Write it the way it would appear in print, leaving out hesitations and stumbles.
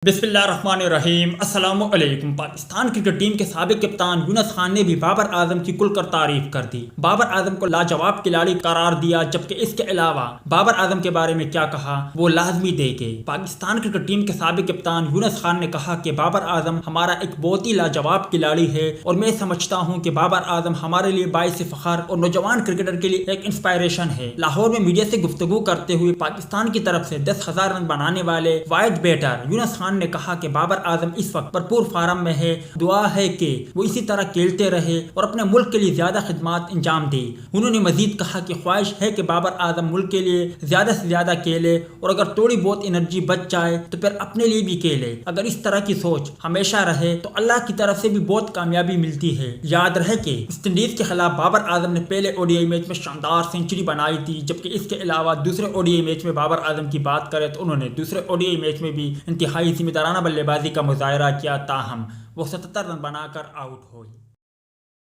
बिस्मिल्लाहिर्रहमानिर्रहीम। अस्सलामु अलैकुम। पाकिस्तान क्रिकेट टीम के साबिक कप्तान यूनुस खान ने भी बाबर आजम की खुलकर तारीफ कर दी। बाबर आजम को लाजवाब खिलाड़ी करार दिया, जबकि इसके अलावा बाबर आजम के बारे में क्या कहा वो लाजमी देखे। पाकिस्तान क्रिकेट टीम के साबिक कप्तान यूनुस खान ने कहा कि बाबर आजम हमारा एक बहुत ही लाजवाब खिलाड़ी है और मैं समझता हूँ कि बाबर आजम हमारे लिए बाइस फखर और नौजवान क्रिकेटर के लिए एक इंस्पायरेशन है। लाहौर में मीडिया से गुफ्तगू करते हुए पाकिस्तान की तरफ से 10,000 रन बनाने वाले वाइड बैटर यूनुस खान ने कहा कि बाबर आजम इस वक्त भरपूर फार्म में है। दुआ है कि वो इसी तरह खेलते रहे और अपने मुल्क के लिए ज्यादा खिदमत अंजाम दे। उन्होंने मजीद कहा कि ख्वाहिश है कि बाबर आजम मुल्क के लिए ज्यादा से ज्यादा खेले और अगर थोड़ी बहुत एनर्जी बच जाए तो फिर अपने लिए भी खेले। अगर इस तरह की सोच हमेशा रहे तो अल्लाह की तरफ से भी बहुत कामयाबी मिलती है। याद रहे कि वेस्टइंडीज के खिलाफ बाबर आजम ने पहले ओडीआई मैच में शानदार सेंचुरी बनाई थी, जबकि इसके अलावा दूसरे ओडीआई मैच में बाबर आजम की बात करें तो उन्होंने दूसरे ओडीआई मैच में भी इंतहाई जिम्मेदाराना बल्लेबाजी का मुजाहरा किया, ताहम वो 77 रन बनाकर आउट हुए।